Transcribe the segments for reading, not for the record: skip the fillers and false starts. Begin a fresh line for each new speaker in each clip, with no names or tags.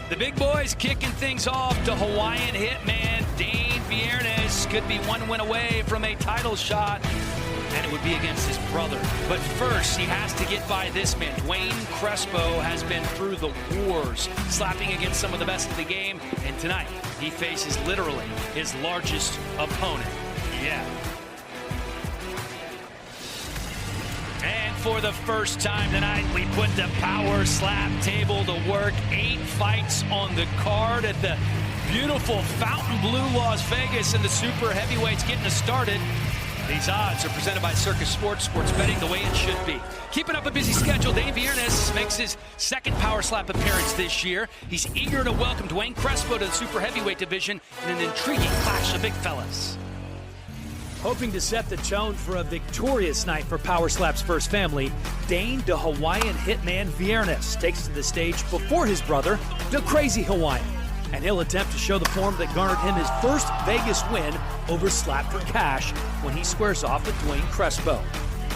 The big boys kicking things off to Hawaiian Hitman. Dane Viernes could be one win away from a title shot, and it would be against his brother. But first, he has to get by this man. Duane Crespo has been through the wars, slapping against some of the best of the game, and tonight he faces literally his largest opponent yet. And for the first time tonight, we put the power slap table to work. 8 fights on the card at the beautiful Fontainebleau, Las Vegas, and the super heavyweights getting us started. These odds are presented by Circus Sports betting the way it should be. Keeping up a busy schedule, Dane Viernes makes his second power slap appearance this year. He's eager to welcome Duane Crespo to the super heavyweight division in an intriguing clash of big fellas.
Hoping to set the tone for a victorious night for Power Slap's first family, Dane the Hawaiian Hitman Viernes takes to the stage before his brother, the Crazy Hawaiian. And he'll attempt to show the form that garnered him his first Vegas win over Slap for Cash when he squares off with Duane Crespo.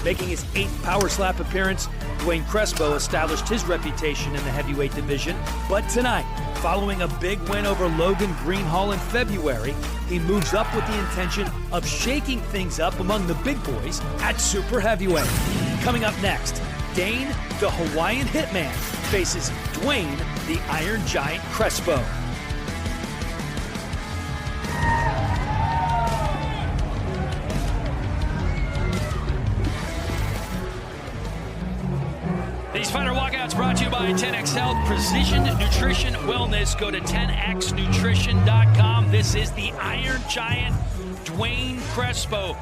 Making his 8th Power Slap appearance, Duane Crespo established his reputation in the heavyweight division. But tonight, following a big win over Logan Greenhall in February, he moves up with the intention of shaking things up among the big boys at super heavyweight. Coming up next, Dane the Hawaiian Hitman faces Duane the Iron Giant Crespo.
These fighter walkouts brought to you by 10X Health, Precision Nutrition Wellness. Go to 10xnutrition.com. This is the Iron Giant, Duane Crespo.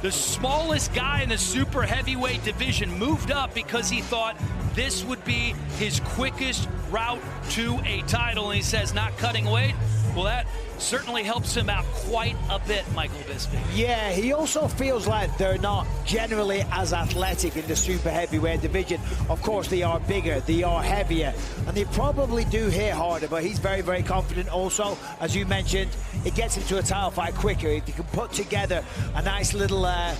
The smallest guy in the super heavyweight division moved up because he thought this would be his quickest route to a title. And he says not cutting weight, well, that certainly helps him out quite a bit, Michael Bisping.
Yeah, he also feels like they're not generally as athletic in the super heavyweight division. Of course, they are bigger, they are heavier, and they probably do hit harder, but he's very, very confident also. As you mentioned, it gets into a title fight quicker. If he can put together a nice little a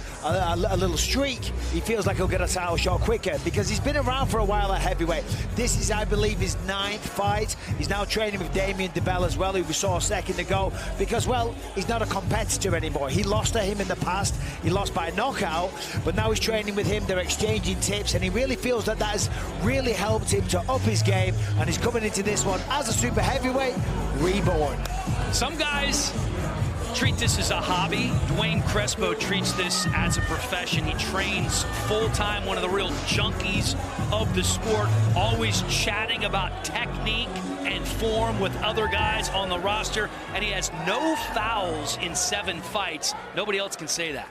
little streak, he feels like he'll get a title shot quicker because he's been around for a while at heavyweight. This is, I believe, his 9th fight. He's now training with Damian DeBell as well, who we saw a second ago, because, well, he's not a competitor anymore. He lost to him in the past. He lost by knockout, but now he's training with him. They're exchanging tips, and he really feels that that has really helped him to up his game, and he's coming into this one as a super heavyweight reborn.
Some guys treat this as a hobby. Duane Crespo treats this as a profession. He trains full-time, one of the real junkies of the sport, always chatting about technique and form with other guys on the roster, and he has no fouls in 7 fights. Nobody else can say that.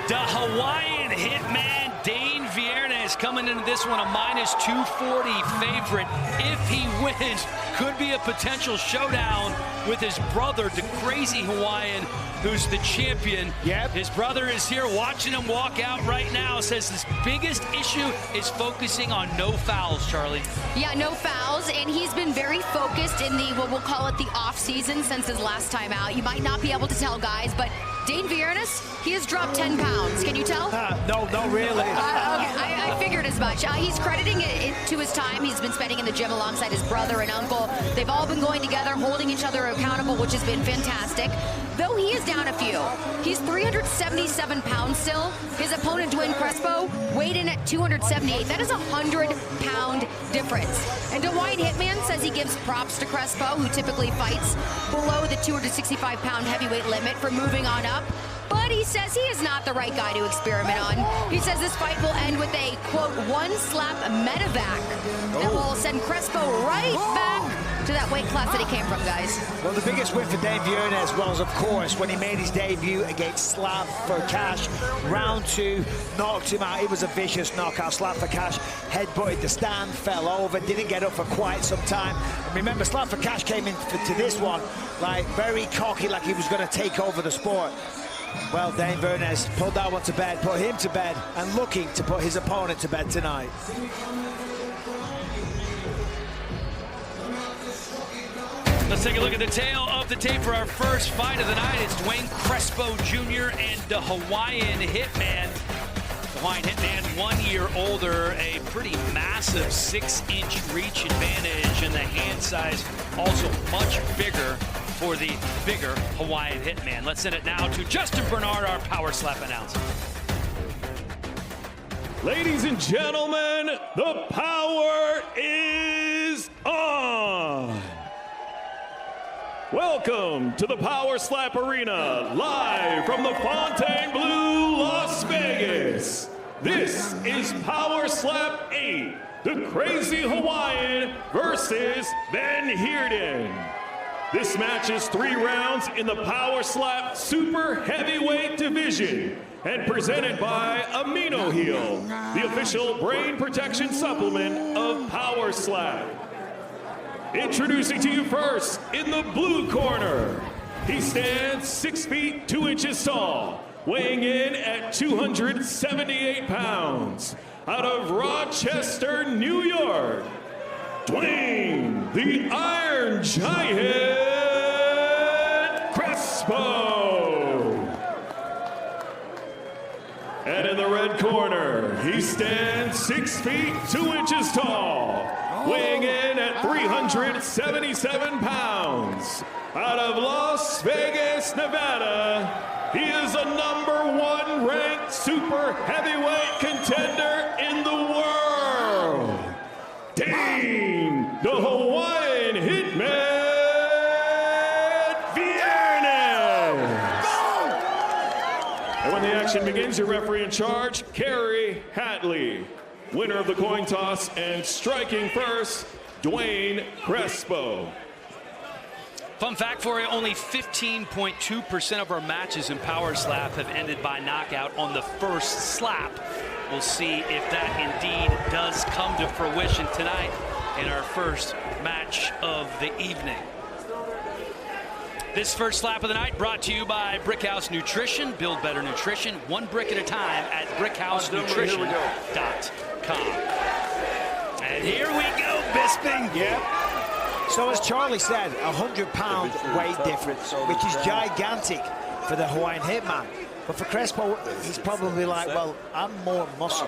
The Hawaiian Hitman, Dane Viernes, coming into this one a -240 favorite. If he wins, could be a potential showdown with his brother, the Crazy Hawaiian, who's the champion.
Yep.
His brother is here watching him walk out right now. Says his biggest issue is focusing on no fouls, Charlie.
Yeah, no fouls, and he's been very focused in the, what we'll call it, the off season since his last time out. You might not be able to tell, guys, but Dane Viernes, he has dropped 10 pounds. Can you tell?
No, not really.
Okay, I figured as much. He's crediting it to his time he's been spending in the gym alongside his brother and uncle. They've all been going together, holding each other accountable, which has been fantastic. Though he is down a few. He's 377 pounds still. His opponent, Duane Crespo, weighed in at 278. That is a 100-pound difference. And Hawaiian Hitman says he gives props to Crespo, who typically fights below the 265-pound heavyweight limit, for moving on up. But he says he is not the right guy to experiment on. He says this fight will end with a, quote, one-slap medevac that will send Crespo right back to that weight class that he came from, guys.
Well, the biggest win for Dane Viernes was, of course, when he made his debut against Slap for Cash. Round 2, knocked him out. It was a vicious knockout. Slap for Cash headbutted the stand, fell over, didn't get up for quite some time. And remember, Slap for Cash came into this one like very cocky, like he was going to take over the sport. Well, Dane Viernes pulled that one to bed, put him to bed, and looking to put his opponent to bed tonight.
Let's take a look at the tail of the tape for our first fight of the night. It's Duane Crespo Jr. and the Hawaiian Hitman. Hawaiian Hitman, 1 year older, a pretty massive 6-inch reach advantage, and the hand size also much bigger for the bigger Hawaiian Hitman. Let's send it now to Justin Bernard, our Power Slap announcer.
Ladies and gentlemen, the power is on. Welcome to the Power Slap Arena, live from the Fontainebleau, Las Vegas. This is Power Slap 8, the Crazy Hawaiian versus Van Heerden. This match is 3 rounds in the Power Slap Super Heavyweight division and presented by Amino Heal, the official brain protection supplement of Power Slap. Introducing to you first, in the blue corner, he stands 6 feet 2 inches tall, weighing in at 278 pounds, out of Rochester, New York, Duane, the Iron Giant Crespo. And in the red corner, he stands 6 feet 2 inches tall, weighing in at 377 pounds, out of Las Vegas, Nevada. He is a #1 ranked super heavyweight contender in the world, Dane, the Hawaiian Hitman Viernes. And when the action begins, your referee in charge, Kerry Hatley. Winner of the coin toss and striking first, Duane Crespo.
Fun fact for you, only 15.2% of our matches in Power Slap have ended by knockout on the first slap. We'll see if that indeed does come to fruition tonight in our first match of the evening. This first slap of the night brought to you by Brickhouse Nutrition. Build better nutrition, 1 brick at a time at brickhousenutrition.com. And here we go, Bisping.
Yeah. So as Charlie said, 100-pound weight difference, which is gigantic for the Hawaiian Hitman. But for Crespo, he's probably like, well, I'm more muscle.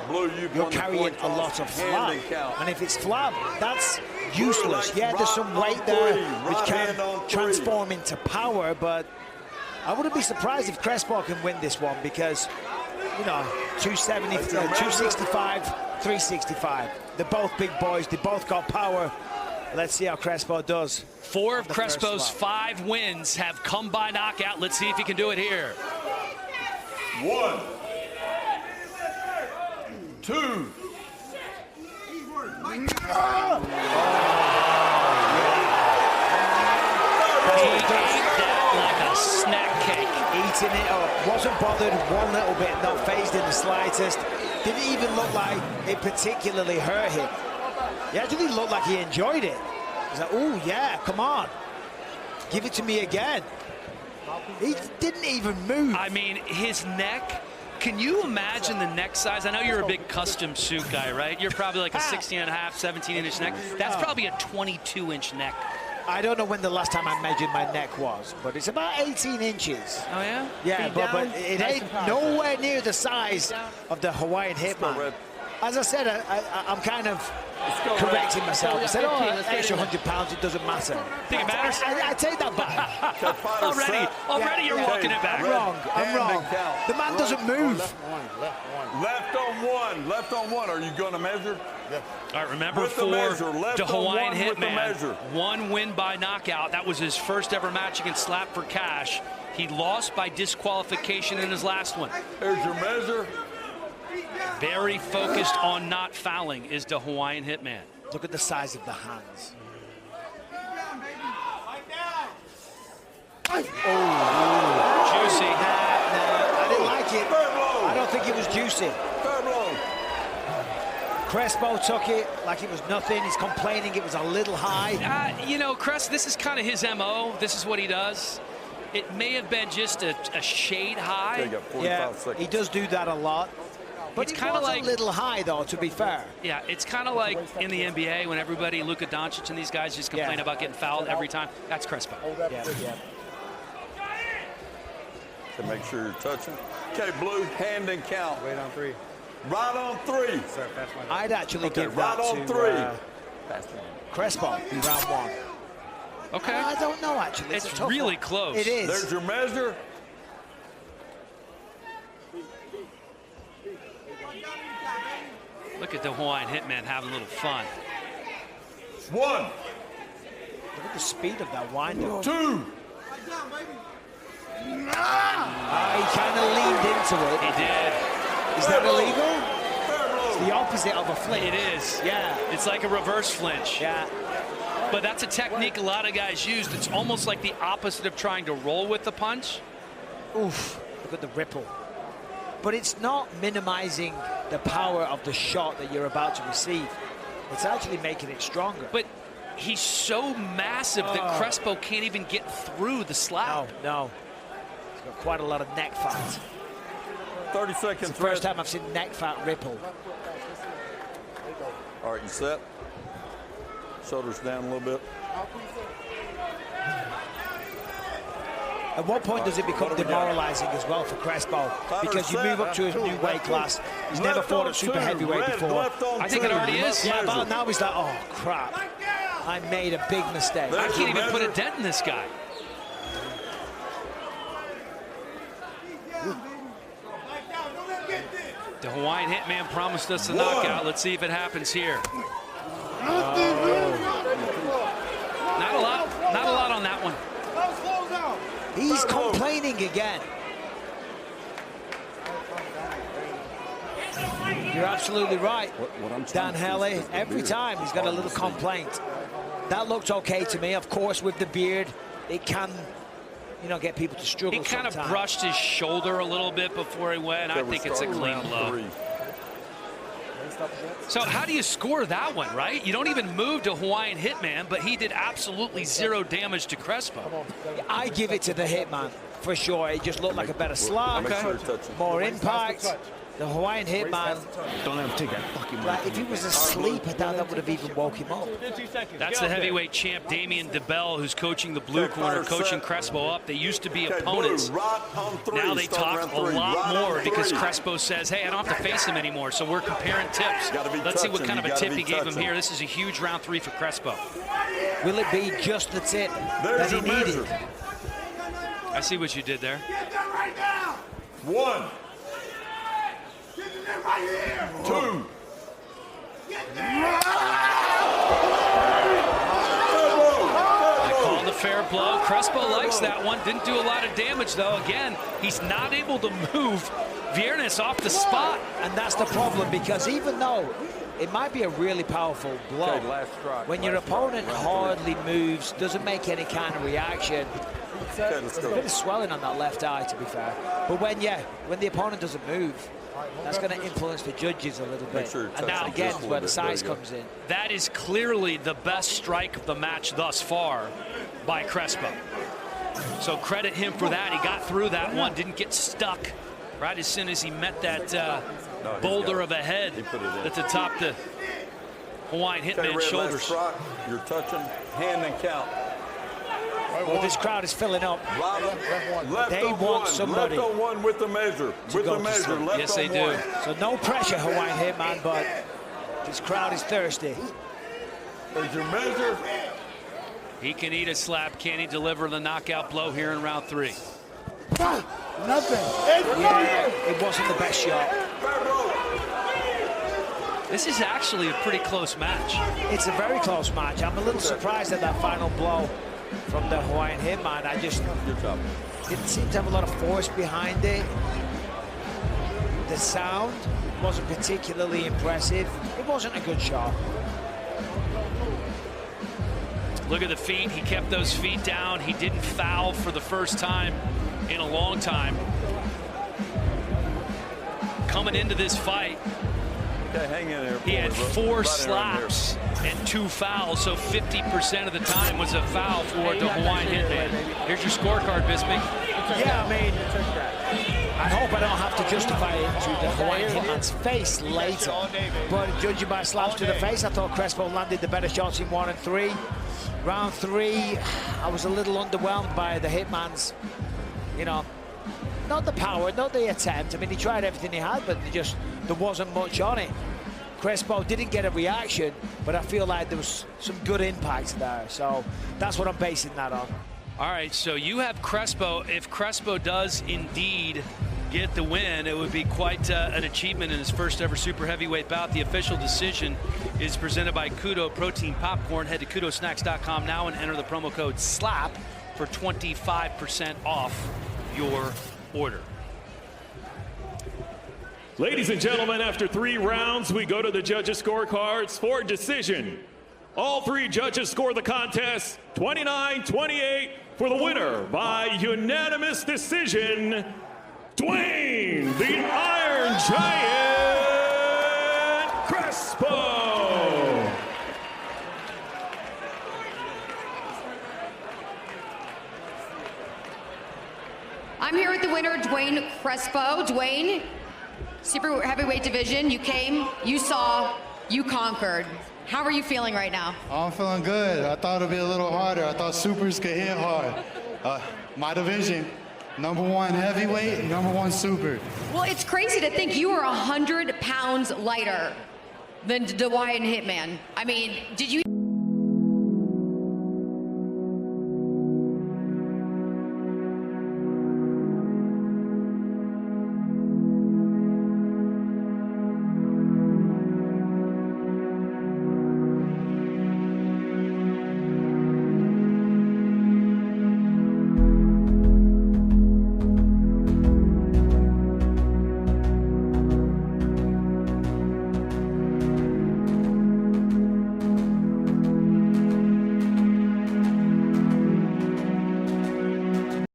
You're carrying a lot of flab. And if it's flab, that's useless. Yeah, there's some weight there which can transform into power, but I wouldn't be surprised if Crespo can win this one because, you know, 270, 265, 365. They're both big boys. They both got power. Let's see how Crespo does.
4 of Crespo's 5 wins have come by knockout. Let's see if he can do it here.
1, 2.
Like a snack cake.
Eating it up. Wasn't bothered one little bit, not phased in the slightest. Didn't even look like it particularly hurt him. He actually looked like he enjoyed it. He's like, oh yeah, come on. Give it to me again. He didn't even move.
I mean, his neck, can you imagine the neck size? I know you're a big custom suit guy, right? You're probably like a 16.5, 17-inch neck. That's probably a 22-inch neck.
I don't know when the last time I measured my neck was, but it's about 18 inches.
Oh, yeah?
Yeah, but it ain't nowhere near the size of the Hawaiian Hitman. As I said, I'm kind of correcting myself. I said, oh, extra 100 pounds, it doesn't matter.
Think it matters?
I take that back.
Already you're walking it back.
I'm wrong. The man doesn't move.
Left on one. Are you going to measure?
All right, remember for the Hawaiian Hitman, 1 win by knockout. That was his first ever match against Slap for Cash. He lost by disqualification in his last one.
Here's your measure.
Very focused on not fouling is the Hawaiian Hitman.
Look at the size of the hands.
Juicy.
I didn't like it. I don't think it was juicy. Crespo took it like it was nothing. He's complaining it was a little high.
You know, this is kind of his MO. This is what he does. It may have been just a shade high.
Yeah, he does do that a lot. But
it's kind of like
a little high, though, to be fair.
Yeah, it's kind of like in the NBA when everybody, Luka Doncic and these guys just complain about getting fouled every time. That's Crespo.
Yeah.
To make sure you're touching. Okay, Blue, hand and count.
Wait on 3.
Right on 3.
Sir, pass my
I'd actually give
right
that
on
to
3.
Crespo in round 1.
Okay.
I don't know, actually.
It's
a tough
really
one.
close.
It is.
There's your measure.
Look at the Hawaiian Hitman having a little fun.
1.
Look at the speed of that wind-up.
2.
He kind of leaned into it.
He did.
Is that illegal? It's the opposite of a flinch.
It is.
Yeah.
It's like a reverse flinch.
Yeah.
But that's a technique a lot of guys use. It's almost like the opposite of trying to roll with the punch.
Oof. Look at the ripple. But it's not minimizing the power of the shot that you're about to receive. It's actually making it stronger.
But he's so massive that Crespo can't even get through the slap.
No. He's got quite a lot of neck fat.
30 seconds.
It's the first time I've seen neck fat ripple.
All right, you set. Shoulders down a little bit.
At what point does it become demoralizing as well for Crespo? Because you move up to a new weight class. He's never fought at super heavyweight before.
I think it already is.
Yeah, but now he's like, oh, crap. I made a big mistake.
I can't even put a dent in this guy. The Hawaiian Hitman promised us a knockout. Let's see if it happens here. Not a lot on that one.
He's complaining again. You're absolutely right, Dan Helly. Every time he's got a little complaint. That looked okay to me. Of course, with the beard, it can, get people to struggle.
He kind of
sometimes.
brushed his shoulder a little bit before he went. I think it's a clean blow. So how do you score that one, right? You don't even move to Hawaiian Hitman, but he did absolutely zero damage to Crespo.
I give it to the Hitman, for sure. It just looked like a better slap, more impact. The Hawaiian Hitman,
Don't let him take that fucking
like, if he was asleep, I doubt that would have even woke him up.
That's the heavyweight champ, Damian DeBell, who's coaching the blue corner, coaching Crespo up. They used to be opponents. Now they talk a lot more because Crespo says, hey, I don't have to face him anymore, so we're comparing tips. Let's see what kind of a tip he gave him here. This is a huge round 3 for Crespo.
Will it be just the tip that he needed?
I see what you did there.
1. 2.
They call the fair blow. Crespo likes that one. Didn't do a lot of damage, though. Again, he's not able to move Viernes off the spot.
And that's the problem, because even though it might be a really powerful blow, when your opponent hardly moves, doesn't make any kind of reaction, there's a bit of swelling on that left eye, to be fair. But when the opponent doesn't move, that's going to influence the judges a little bit. And now again is where the size comes in.
That is clearly the best strike of the match thus far by Crespo. So credit him for that. He got through that one, didn't get stuck right as soon as he met that boulder of a head at the top the Hawaiian Hitman's shoulders.
You're touching hand and count.
Well, this crowd is filling up. They want somebody.
Left on 1 with the measure. With the measure. Left
yes, they
on
do.
1.
So no pressure, Hawaiian Hitman, but this crowd is thirsty.
There's your measure.
He can eat a slap. Can he deliver the knockout blow here in round 3?
Nothing.
Yeah, it wasn't the best shot.
This is actually a pretty close match.
It's a very close match. I'm a little surprised at that final blow from the Hawaiian Hitman. I just didn't seem to have a lot of force behind it. The sound wasn't particularly impressive. It wasn't a good shot.
Look at the feet. He kept those feet down. He didn't foul for the first time in a long time. Coming into this fight,
Okay, hang in there.
he had 4 slaps and 2 fouls, so 50% of the time was a foul for the Hawaiian Hitman. Here's your scorecard, Bisping.
Yeah, I mean, I hope I don't have to justify it to the Hawaiian Hitman's face later. But judging by slaps to the face, I thought Crespo landed the better shots in 1 and 3. Round 3, I was a little underwhelmed by the Hitman's, you know, not the power, not the attempt. I mean, he tried everything he had, but there wasn't much on it. Crespo didn't get a reaction, but I feel like there was some good impact there. So that's what I'm basing that on.
All right, so you have Crespo. If Crespo does indeed get the win, it would be quite an achievement in his first ever super heavyweight bout. The official decision is presented by Kudo Protein Popcorn. Head to kudosnacks.com now and enter the promo code SLAP for 25% off your order.
Ladies and gentlemen, after 3 rounds, we go to the judges' scorecards for decision. All 3 judges score the contest 29-28 for the winner by unanimous decision, Duane, the Iron Giant Crespo.
I'm here with the winner, Duane Crespo. Duane, super heavyweight division, you came, you saw, you conquered. How are you feeling right now?
I'm feeling good. I thought it'd be a little harder. I thought supers could hit hard. My division, #1 heavyweight, #1 super.
Well, it's crazy to think you were 100 pounds lighter than Hawaiian Hitman. I mean, did you